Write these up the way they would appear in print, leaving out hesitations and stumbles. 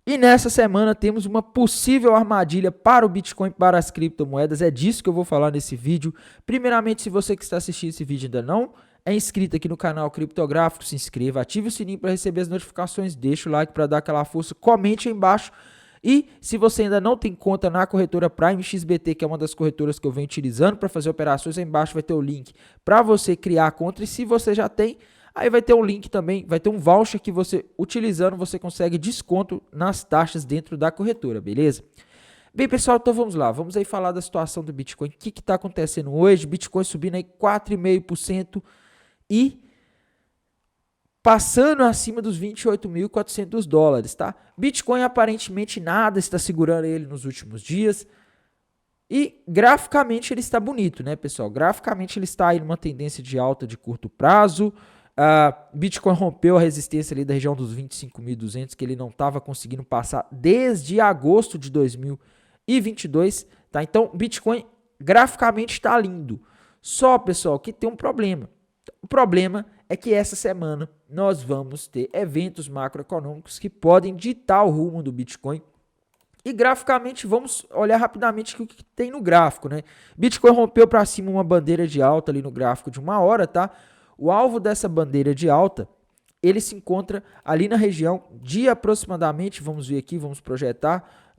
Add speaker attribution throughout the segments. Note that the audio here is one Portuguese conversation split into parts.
Speaker 1: E nessa semana temos uma possível armadilha para o Bitcoin e para as criptomoedas. É disso que eu vou falar nesse vídeo. Primeiramente, se você que está assistindo esse vídeo ainda não é inscrito aqui no canal Criptográfico, se inscreva, ative o sininho para receber as notificações, deixa o like para dar aquela força, comente aí embaixo. E se você ainda não tem conta na corretora Prime XBT, que é uma das corretoras que eu venho utilizando para fazer operações, aí embaixo vai ter o link para você criar a conta. E se você já tem, aí vai ter um link também, vai ter um voucher que você, utilizando, você consegue desconto nas taxas dentro da corretora, beleza? Bem, pessoal, então vamos lá. Vamos aí falar da situação do Bitcoin. O que está acontecendo hoje? Bitcoin subindo aí 4,5% e passando acima dos 28.400 dólares, tá? Bitcoin aparentemente nada está segurando ele nos últimos dias. E graficamente ele está bonito, né, pessoal? Graficamente ele está aí numa tendência de alta de curto prazo. Bitcoin rompeu a resistência ali da região dos 25.200, que ele não estava conseguindo passar desde agosto de 2022, tá? Então, Bitcoin graficamente está lindo. Só, pessoal, que tem um problema. O problema é que essa semana nós vamos ter eventos macroeconômicos que podem ditar o rumo do Bitcoin. E graficamente, vamos olhar rapidamente o que tem no gráfico, né? Bitcoin rompeu para cima uma bandeira de alta ali no gráfico de 1 hora, tá? O alvo dessa bandeira de alta, ele se encontra ali na região de aproximadamente, vamos ver aqui, vamos projetar,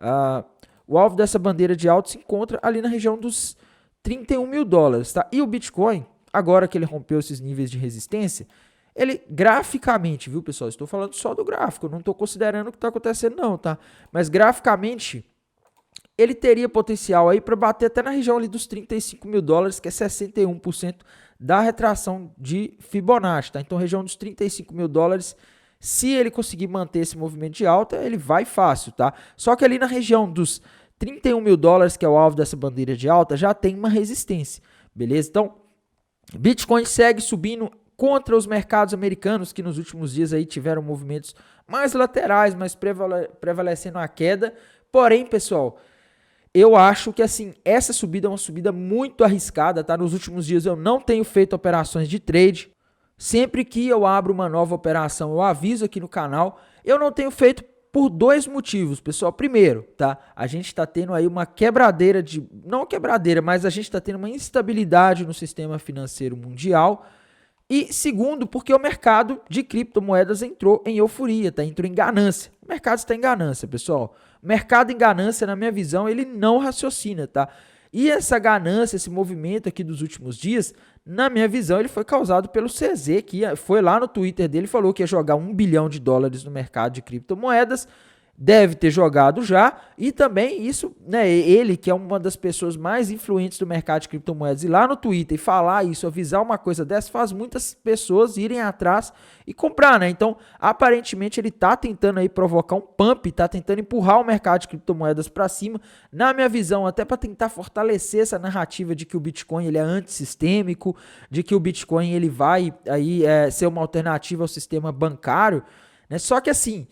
Speaker 1: o alvo dessa bandeira de alta se encontra ali na região dos 31 mil dólares, tá? E o Bitcoin, agora que ele rompeu esses níveis de resistência, ele graficamente, viu, pessoal? Estou falando só do gráfico, não estou considerando o que está acontecendo não, tá? Mas graficamente, ele teria potencial aí para bater até na região ali dos 35 mil dólares, que é 61% da retração de Fibonacci, tá? Então, região dos 35 mil dólares, se ele conseguir manter esse movimento de alta, ele vai fácil, tá? Só que ali na região dos 31 mil dólares, que é o alvo dessa bandeira de alta, já tem uma resistência, beleza? Então, Bitcoin segue subindo contra os mercados americanos, que nos últimos dias aí tiveram movimentos mais laterais, mas prevalecendo a queda. Porém, pessoal, eu acho que assim, essa subida é uma subida muito arriscada, tá? Nos últimos dias eu não tenho feito operações de trade. Sempre que eu abro uma nova operação, eu aviso aqui no canal. Eu não tenho feito por dois motivos, pessoal. Primeiro, tá? A gente está tendo aí uma quebradeira de... Não quebradeira, mas a gente está tendo uma instabilidade no sistema financeiro mundial. E segundo, porque o mercado de criptomoedas entrou em euforia, tá? Entrou em ganância. O mercado está em ganância, pessoal. O mercado em ganância, na minha visão, ele não raciocina, tá? E essa ganância, esse movimento aqui dos últimos dias, na minha visão, ele foi causado pelo CZ, que foi lá no Twitter dele e falou que ia jogar 1 bilhão de dólares no mercado de criptomoedas. Deve ter jogado já, e também isso, né, ele que é uma das pessoas mais influentes do mercado de criptomoedas, ir lá no Twitter e falar isso, avisar uma coisa dessa, faz muitas pessoas irem atrás e comprar, né? Então, aparentemente ele tá tentando aí provocar um pump, tá tentando empurrar o mercado de criptomoedas para cima, na minha visão, até para tentar fortalecer essa narrativa de que o Bitcoin ele é antissistêmico, de que o Bitcoin ele vai aí ser uma alternativa ao sistema bancário, né? Só que assim,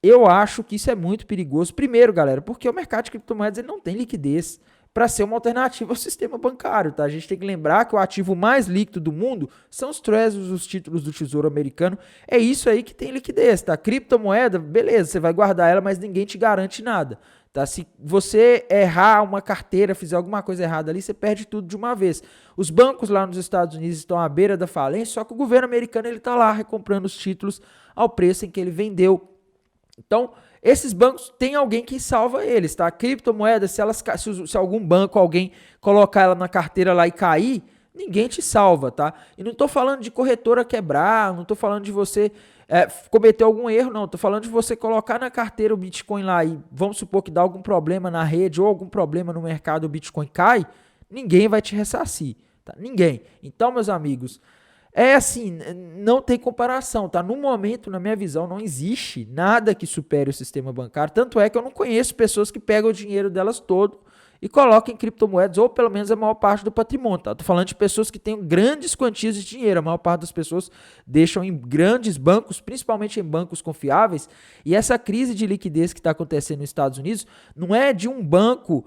Speaker 1: eu acho que isso é muito perigoso. Primeiro, galera, porque o mercado de criptomoedas ele não tem liquidez para ser uma alternativa ao sistema bancário, tá? A gente tem que lembrar que o ativo mais líquido do mundo são os Treasuries, os títulos do Tesouro Americano. É isso aí que tem liquidez, tá? Criptomoeda, beleza, você vai guardar ela, mas ninguém te garante nada, tá? Se você errar uma carteira, fizer alguma coisa errada ali, você perde tudo de uma vez. Os bancos lá nos Estados Unidos estão à beira da falência, só que o governo americano ele tá lá recomprando os títulos ao preço em que ele vendeu. Então, esses bancos tem alguém que salva eles, tá? Criptomoedas, se algum banco, alguém colocar ela na carteira lá e cair, ninguém te salva, tá? E não tô falando de corretora quebrar, não tô falando de você cometer algum erro, não. Tô falando de você colocar na carteira o Bitcoin lá e vamos supor que dá algum problema na rede ou algum problema no mercado, o Bitcoin cai, ninguém vai te ressarcir, tá? Ninguém. Então, meus amigos, é assim, não tem comparação, tá? No momento, na minha visão, não existe nada que supere o sistema bancário. Tanto é que eu não conheço pessoas que pegam o dinheiro delas todo e colocam em criptomoedas, ou pelo menos a maior parte do patrimônio, tá? Tô falando de pessoas que têm grandes quantias de dinheiro. A maior parte das pessoas deixam em grandes bancos, principalmente em bancos confiáveis. E essa crise de liquidez que está acontecendo nos Estados Unidos não é de um banco,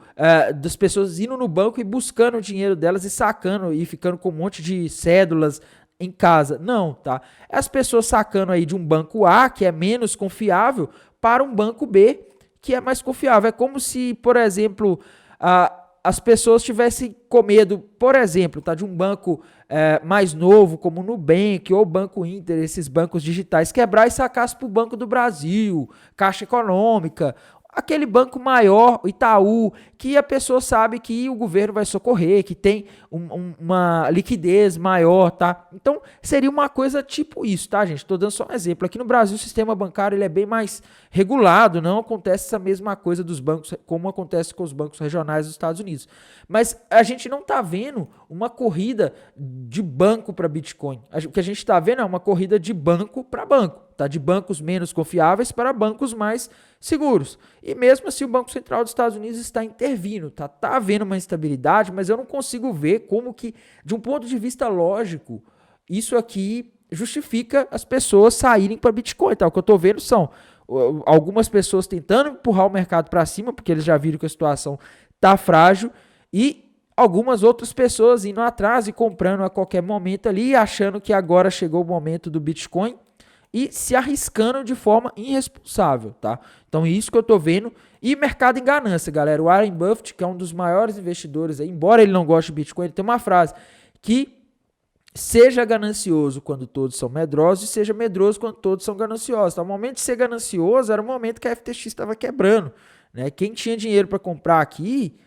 Speaker 1: das pessoas indo no banco e buscando o dinheiro delas e sacando e ficando com um monte de cédulas em casa. Não, tá? As pessoas sacando aí de um banco A, que é menos confiável, para um banco B que é mais confiável. É como se, por exemplo, as pessoas tivessem com medo, por exemplo, tá, de um banco mais novo, como o Nubank ou o Banco Inter, esses bancos digitais, quebrar e sacasse para o Banco do Brasil, Caixa Econômica, aquele banco maior, Itaú, que a pessoa sabe que o governo vai socorrer, que tem uma liquidez maior, tá? Então, seria uma coisa tipo isso, tá, gente? Tô dando só um exemplo. Aqui no Brasil, o sistema bancário ele é bem mais regulado, não acontece essa mesma coisa dos bancos, como acontece com os bancos regionais dos Estados Unidos. Mas a gente não tá vendo uma corrida de banco para Bitcoin. O que a gente tá vendo é uma corrida de banco para banco, tá? De bancos menos confiáveis para bancos mais seguros. E mesmo assim o Banco Central dos Estados Unidos está intervindo, tá havendo uma instabilidade, mas eu não consigo ver como que, de um ponto de vista lógico, isso aqui justifica as pessoas saírem para Bitcoin, tá? O que eu tô vendo são algumas pessoas tentando empurrar o mercado para cima, porque eles já viram que a situação tá frágil, e algumas outras pessoas indo atrás e comprando a qualquer momento ali, achando que agora chegou o momento do Bitcoin, e se arriscando de forma irresponsável, tá? Então, isso que eu tô vendo. E mercado em ganância, galera. O Warren Buffett, que é um dos maiores investidores aí, embora ele não goste de Bitcoin, ele tem uma frase que seja ganancioso quando todos são medrosos e seja medroso quando todos são gananciosos. Tá? O momento de ser ganancioso era o momento que a FTX estava quebrando, né? Quem tinha dinheiro para comprar aqui,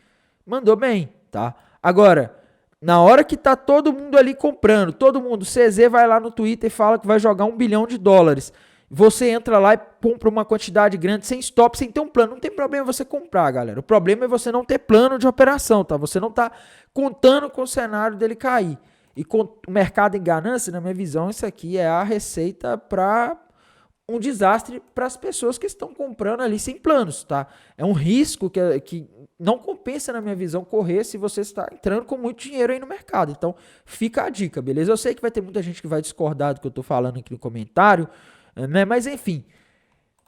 Speaker 1: mandou bem, tá? Agora, na hora que tá todo mundo ali comprando, todo mundo, CZ vai lá no Twitter e fala que vai jogar $1 bilhão. Você entra lá e compra uma quantidade grande, sem stop, sem ter um plano. Não tem problema você comprar, galera. O problema é você não ter plano de operação, tá? Você não tá contando com o cenário dele cair. E com o mercado em ganância, na minha visão, isso aqui é a receita para um desastre para as pessoas que estão comprando ali sem planos, tá? É um risco que não compensa, na minha visão, correr se você está entrando com muito dinheiro aí no mercado. Então, fica a dica, beleza? Eu sei que vai ter muita gente que vai discordar do que eu estou falando aqui no comentário, né? Mas, enfim,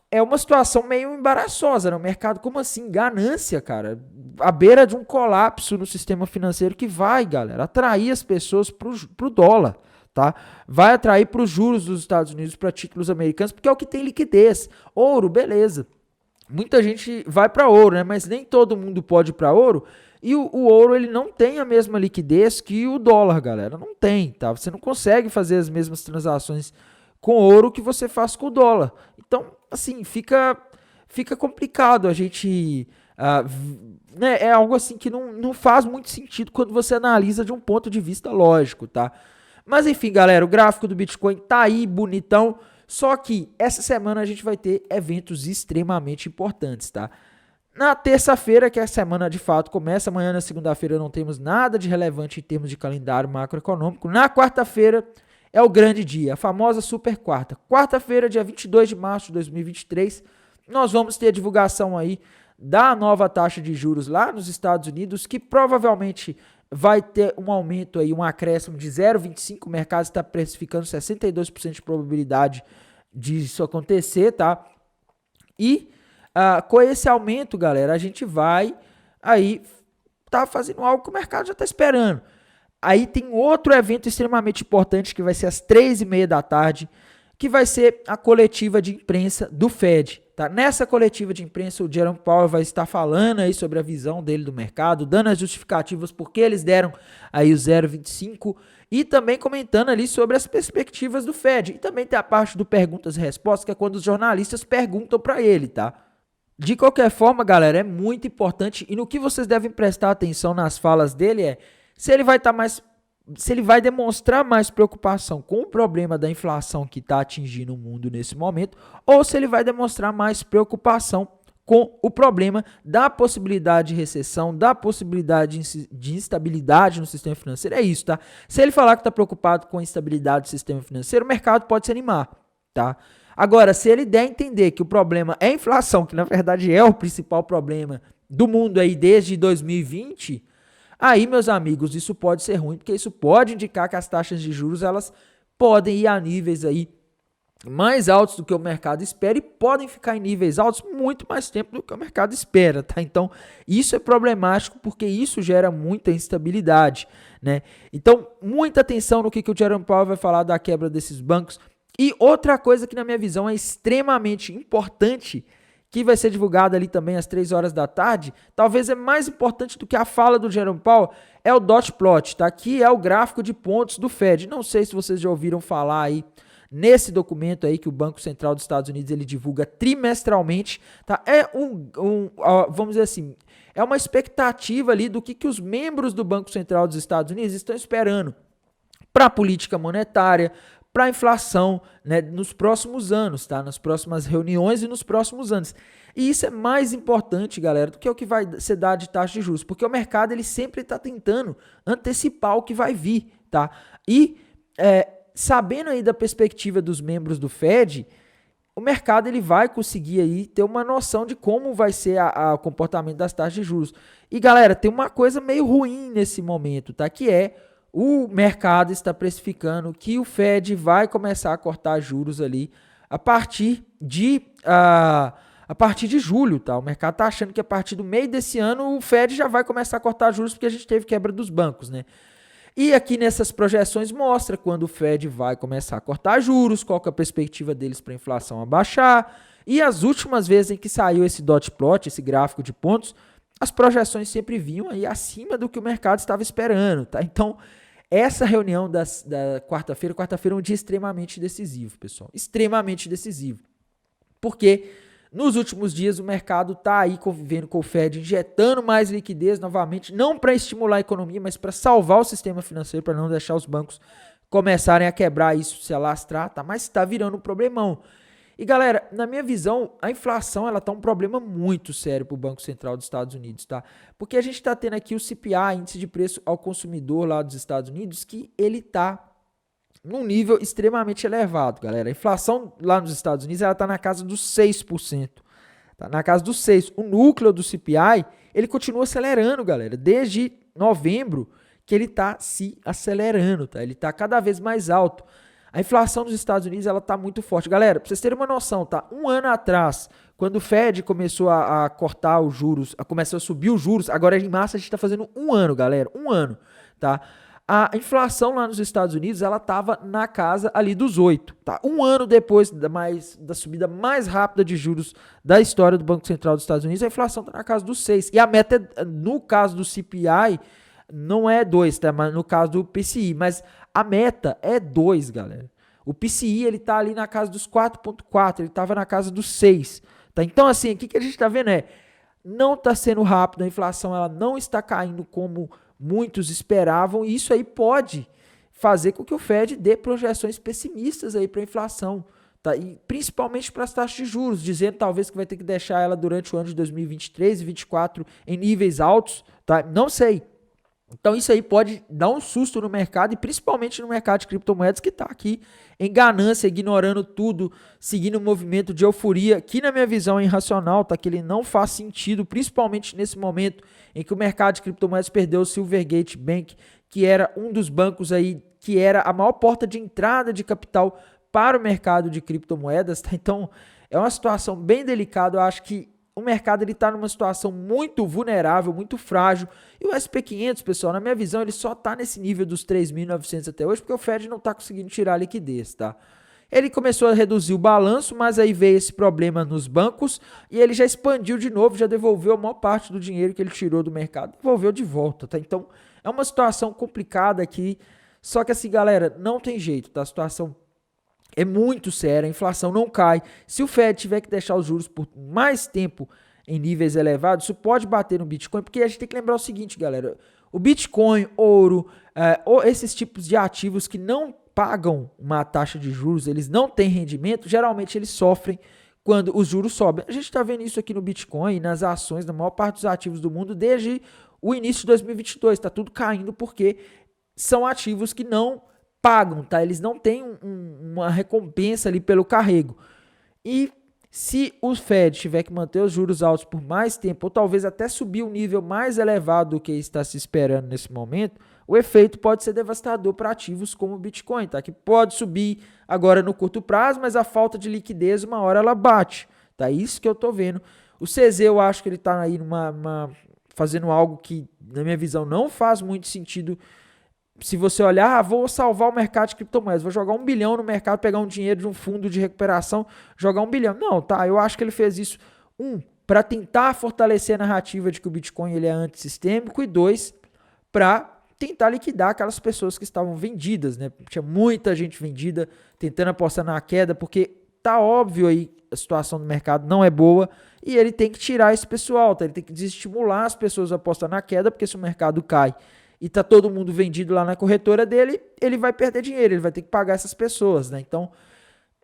Speaker 1: é uma situação meio embaraçosa, né? O mercado, como assim? Ganância, cara. À beira de um colapso no sistema financeiro que vai, galera, atrair as pessoas pro dólar. Tá? Vai atrair para os juros dos Estados Unidos, para títulos americanos, porque é o que tem liquidez. Ouro, beleza. Muita gente vai para ouro, né? Mas nem todo mundo pode ir para ouro. E o ouro ele não tem a mesma liquidez que o dólar, galera. Não tem, tá? Você não consegue fazer as mesmas transações com ouro que você faz com o dólar. Então, assim, fica complicado a gente... né? É algo assim que não faz muito sentido quando você analisa de um ponto de vista lógico, tá? Mas enfim, galera, o gráfico do Bitcoin tá aí bonitão, só que essa semana a gente vai ter eventos extremamente importantes, tá? Na terça-feira, que a semana de fato começa, amanhã na segunda-feira não temos nada de relevante em termos de calendário macroeconômico. Na quarta-feira é o grande dia, a famosa super quarta. Quarta-feira, dia 22 de março de 2023, nós vamos ter a divulgação aí da nova taxa de juros lá nos Estados Unidos, que provavelmente vai ter um aumento aí, um acréscimo de 0,25, o mercado está precificando 62% de probabilidade disso acontecer, tá? E com esse aumento, galera, a gente vai aí tá fazendo algo que o mercado já está esperando. Aí tem outro evento extremamente importante que vai ser às 3h30 da tarde, que vai ser a coletiva de imprensa do Fed. Tá? Nessa coletiva de imprensa, o Jerome Powell vai estar falando aí sobre a visão dele do mercado, dando as justificativas porque eles deram aí o 0,25 e também comentando ali sobre as perspectivas do Fed. E também tem a parte do perguntas e respostas, que é quando os jornalistas perguntam para ele, tá? De qualquer forma, galera, é muito importante e no que vocês devem prestar atenção nas falas dele é se ele vai demonstrar mais preocupação com o problema da inflação que está atingindo o mundo nesse momento, ou se ele vai demonstrar mais preocupação com o problema da possibilidade de recessão, da possibilidade de instabilidade no sistema financeiro. É isso, tá? Se ele falar que está preocupado com a instabilidade do sistema financeiro, o mercado pode se animar, tá? Agora, se ele der a entender que o problema é a inflação, que na verdade é o principal problema do mundo aí desde 2020... Aí, meus amigos, isso pode ser ruim, porque isso pode indicar que as taxas de juros elas podem ir a níveis aí mais altos do que o mercado espera e podem ficar em níveis altos muito mais tempo do que o mercado espera, tá? Então, isso é problemático porque isso gera muita instabilidade, né? Então, muita atenção no que o Jerome Powell vai falar da quebra desses bancos. E outra coisa que na minha visão é extremamente importante que vai ser divulgada ali também às 3 horas da tarde, talvez é mais importante do que a fala do Jerome Powell, é o dot plot, tá? Que é o gráfico de pontos do Fed. Não sei se vocês já ouviram falar aí nesse documento aí que o Banco Central dos Estados Unidos ele divulga trimestralmente, tá? Vamos dizer assim, é uma expectativa ali do que os membros do Banco Central dos Estados Unidos estão esperando para a política monetária, para a inflação, né, nos próximos anos, tá? Nas próximas reuniões e nos próximos anos. E isso é mais importante, galera, do que o que vai ser dado de taxa de juros, porque o mercado ele sempre está tentando antecipar o que vai vir, tá? E sabendo aí da perspectiva dos membros do Fed, o mercado ele vai conseguir aí ter uma noção de como vai ser o comportamento das taxas de juros. E galera, tem uma coisa meio ruim nesse momento, tá? Que é o mercado está precificando que o Fed vai começar a cortar juros ali a partir de julho, tá? O mercado está achando que a partir do meio desse ano o Fed já vai começar a cortar juros porque a gente teve quebra dos bancos, né? E aqui nessas projeções mostra quando o Fed vai começar a cortar juros, qual que é a perspectiva deles para a inflação abaixar. E as últimas vezes em que saiu esse dot plot, esse gráfico de pontos, as projeções sempre vinham aí acima do que o mercado estava esperando, tá? Então, essa reunião da quarta-feira é um dia extremamente decisivo, pessoal. Extremamente decisivo. Porque nos últimos dias o mercado está aí convivendo com o Fed, injetando mais liquidez novamente, não para estimular a economia, mas para salvar o sistema financeiro, para não deixar os bancos começarem a quebrar isso, se alastrar, tá? Mas está virando um problemão. E galera, na minha visão, a inflação ela tá um problema muito sério para o Banco Central dos Estados Unidos, tá? Porque a gente está tendo aqui o CPI, índice de preço ao consumidor lá dos Estados Unidos, que ele tá num nível extremamente elevado, galera. A inflação lá nos Estados Unidos ela tá na casa dos 6%. Tá na casa dos 6%. O núcleo do CPI, ele continua acelerando, galera. Desde novembro que ele tá se acelerando, tá? Ele tá cada vez mais alto. A inflação dos Estados Unidos ela tá muito forte. Galera, para vocês terem uma noção, tá? Um ano atrás, quando o Fed começou a cortar os juros, começou a subir os juros, agora em março a gente está fazendo um ano, galera. Um ano, tá? A inflação lá nos Estados Unidos, ela estava na casa ali dos 8, tá? Um ano depois da subida mais rápida de juros da história do Banco Central dos Estados Unidos, a inflação está na casa dos 6. E a meta, no caso do CPI, não é 2, tá? Mas no caso do PCI, mas a meta é 2, galera. O PCI, ele tá ali na casa dos 4,4, ele tava na casa dos 6, tá? Então, assim, o que a gente tá vendo não tá sendo rápido, a inflação, ela não está caindo como muitos esperavam, e isso aí pode fazer com que o Fed dê projeções pessimistas aí para a inflação, tá? E principalmente para as taxas de juros, dizendo talvez que vai ter que deixar ela durante o ano de 2023 e 2024 em níveis altos, tá? Não sei. Então isso aí pode dar um susto no mercado e principalmente no mercado de criptomoedas que está aqui em ganância, ignorando tudo, seguindo um movimento de euforia que na minha visão é irracional, tá? Que ele não faz sentido, principalmente nesse momento em que o mercado de criptomoedas perdeu o Silvergate Bank, que era um dos bancos aí, que era a maior porta de entrada de capital para o mercado de criptomoedas, tá? Então é uma situação bem delicada, eu acho que o mercado está numa situação muito vulnerável, muito frágil. E o SP500, pessoal, na minha visão, ele só está nesse nível dos 3.900 até hoje, porque o Fed não está conseguindo tirar a liquidez, tá? Ele começou a reduzir o balanço, mas aí veio esse problema nos bancos e ele já expandiu de novo, já devolveu a maior parte do dinheiro que ele tirou do mercado, devolveu de volta, tá? Então, é uma situação complicada aqui, só que assim, galera, não tem jeito, tá? A situação é muito séria, a inflação não cai. Se o Fed tiver que deixar os juros por mais tempo em níveis elevados, isso pode bater no Bitcoin, porque a gente tem que lembrar o seguinte, galera, o Bitcoin, ouro, ou esses tipos de ativos que não pagam uma taxa de juros, eles não têm rendimento, geralmente eles sofrem quando os juros sobem. A gente está vendo isso aqui no Bitcoin e nas ações da maior parte dos ativos do mundo desde o início de 2022, está tudo caindo porque são ativos que não pagam, tá? Eles não têm uma recompensa ali pelo carrego. E se o Fed tiver que manter os juros altos por mais tempo, ou talvez até subir um nível mais elevado do que está se esperando nesse momento, o efeito pode ser devastador para ativos como o Bitcoin, tá? Que pode subir agora no curto prazo, mas a falta de liquidez, uma hora ela bate, tá? Isso que eu tô vendo. O CZ, eu acho que ele tá aí fazendo algo que, na minha visão, não faz muito sentido. Se você olhar, vou salvar o mercado de criptomoedas, vou jogar 1 bilhão no mercado, pegar um dinheiro de um fundo de recuperação, jogar 1 bilhão. Não, tá, eu acho que ele fez isso Para tentar fortalecer a narrativa de que o Bitcoin ele é antissistêmico, e 2, para tentar liquidar aquelas pessoas que estavam vendidas, né? Tinha muita gente vendida tentando apostar na queda, porque tá óbvio aí a situação do mercado não é boa e ele tem que tirar esse pessoal, tá? Ele tem que desestimular as pessoas a apostar na queda, porque se o mercado cai e tá todo mundo vendido lá na corretora dele, ele vai perder dinheiro, ele vai ter que pagar essas pessoas, né? Então,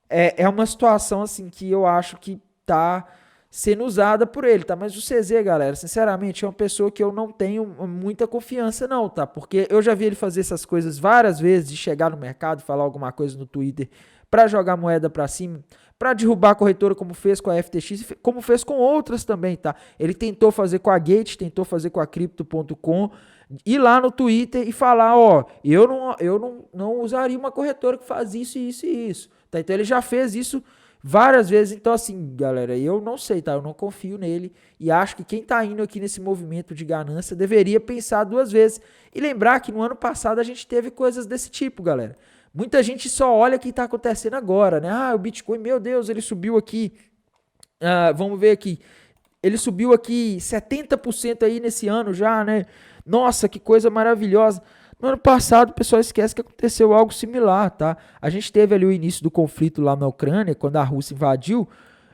Speaker 1: é uma situação assim que eu acho que tá sendo usada por ele, tá? Mas o CZ, galera, sinceramente, é uma pessoa que eu não tenho muita confiança não, tá? Porque eu já vi ele fazer essas coisas várias vezes, de chegar no mercado, falar alguma coisa no Twitter para jogar moeda para cima, para derrubar a corretora, como fez com a FTX, como fez com outras também, tá? Ele tentou fazer com a Gate, tentou fazer com a Crypto.com, ir lá no Twitter e falar, ó, eu não usaria uma corretora que faz isso, isso e isso, tá? Então ele já fez isso várias vezes. Então assim, galera, eu não sei, tá? Eu não confio nele e acho que quem tá indo aqui nesse movimento de ganância deveria pensar duas vezes e lembrar que no ano passado a gente teve coisas desse tipo, galera. Muita gente só olha o que tá acontecendo agora, né? Ah, o Bitcoin, meu Deus, ele subiu aqui. Vamos ver aqui. Ele subiu aqui 70% aí nesse ano já, né? Nossa, que coisa maravilhosa. No ano passado, o pessoal esquece que aconteceu algo similar, tá? A gente teve ali o início do conflito lá na Ucrânia, quando a Rússia invadiu.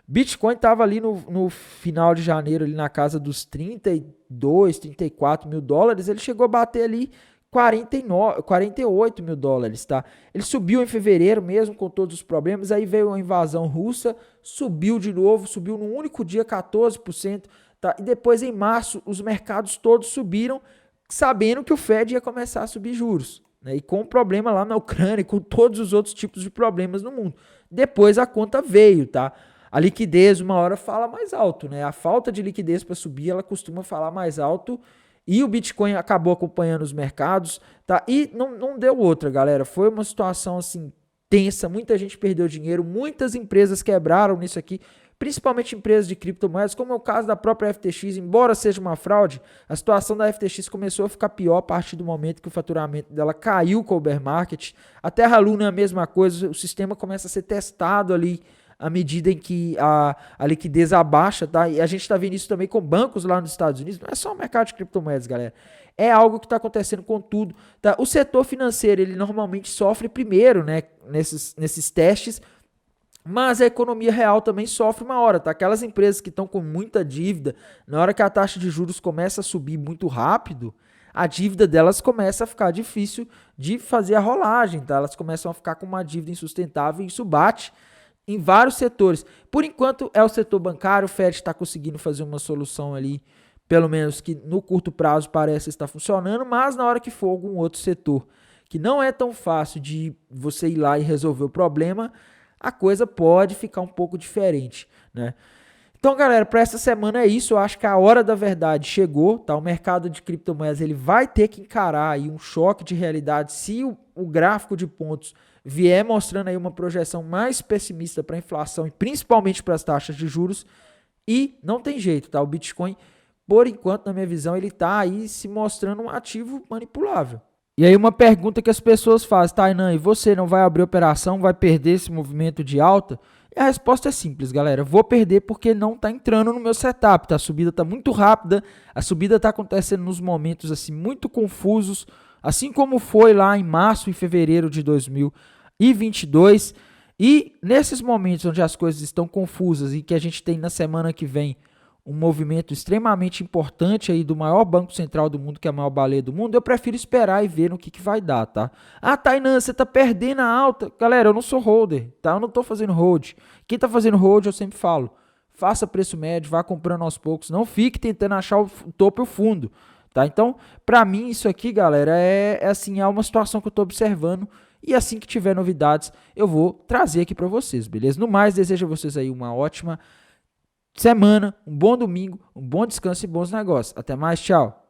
Speaker 1: Bitcoin estava ali no final de janeiro, ali na casa dos 32, 34 mil dólares. Ele chegou a bater ali 49, 48 mil dólares, tá? Ele subiu em fevereiro mesmo com todos os problemas. Aí veio a invasão russa, subiu de novo, subiu num único dia 14%, tá? E depois em março os mercados todos subiram, sabendo que o Fed ia começar a subir juros, né? E com o problema lá na Ucrânia, com todos os outros tipos de problemas no mundo. Depois a conta veio, tá? A liquidez uma hora fala mais alto, né? A falta de liquidez para subir, ela costuma falar mais alto, e o Bitcoin acabou acompanhando os mercados, tá? E não deu outra, galera. Foi uma situação assim tensa, muita gente perdeu dinheiro, muitas empresas quebraram nisso aqui, principalmente empresas de criptomoedas, como é o caso da própria FTX. Embora seja uma fraude, a situação da FTX começou a ficar pior a partir do momento que o faturamento dela caiu com o bear market. A Terra Luna é a mesma coisa, o sistema começa a ser testado ali à medida em que a liquidez abaixa, tá? E a gente está vendo isso também com bancos lá nos Estados Unidos. Não é só o mercado de criptomoedas, galera. É algo que está acontecendo com tudo, tá? O setor financeiro, ele normalmente sofre primeiro, né, nesses testes, mas a economia real também sofre uma hora, tá? Aquelas empresas que estão com muita dívida, na hora que a taxa de juros começa a subir muito rápido, a dívida delas começa a ficar difícil de fazer a rolagem, tá? Elas começam a ficar com uma dívida insustentável e isso bate em vários setores. Por enquanto é o setor bancário, o Fed está conseguindo fazer uma solução ali, pelo menos que no curto prazo parece estar funcionando, mas na hora que for algum outro setor que não é tão fácil de você ir lá e resolver o problema, a coisa pode ficar um pouco diferente, né? Então, galera, para essa semana é isso. Eu acho que a hora da verdade chegou, tá? O mercado de criptomoedas ele vai ter que encarar aí um choque de realidade se o gráfico de pontos vier mostrando aí uma projeção mais pessimista para a inflação e principalmente para as taxas de juros. E não tem jeito, tá? O Bitcoin, por enquanto, na minha visão, ele tá aí se mostrando um ativo manipulável. E aí uma pergunta que as pessoas fazem, Tainan, e você não vai abrir operação, vai perder esse movimento de alta? E a resposta é simples, galera. Vou perder porque não está entrando no meu setup, tá? A subida está muito rápida, a subida está acontecendo nos momentos assim muito confusos, assim como foi lá em março e fevereiro de 2022. E nesses momentos onde as coisas estão confusas e que a gente tem na semana que vem um movimento extremamente importante aí do maior banco central do mundo, que é a maior baleia do mundo, eu prefiro esperar e ver no que vai dar, tá? Ah, Tainan, você tá perdendo a alta. Galera, eu não sou holder, tá? Eu não tô fazendo hold. Quem tá fazendo hold, eu sempre falo, faça preço médio, vá comprando aos poucos, não fique tentando achar o topo e o fundo, tá? Então, pra mim, isso aqui, galera, assim, é uma situação que eu tô observando e assim que tiver novidades, eu vou trazer aqui pra vocês, beleza? No mais, desejo a vocês aí uma ótima semana, um bom domingo, um bom descanso e bons negócios. Até mais, tchau.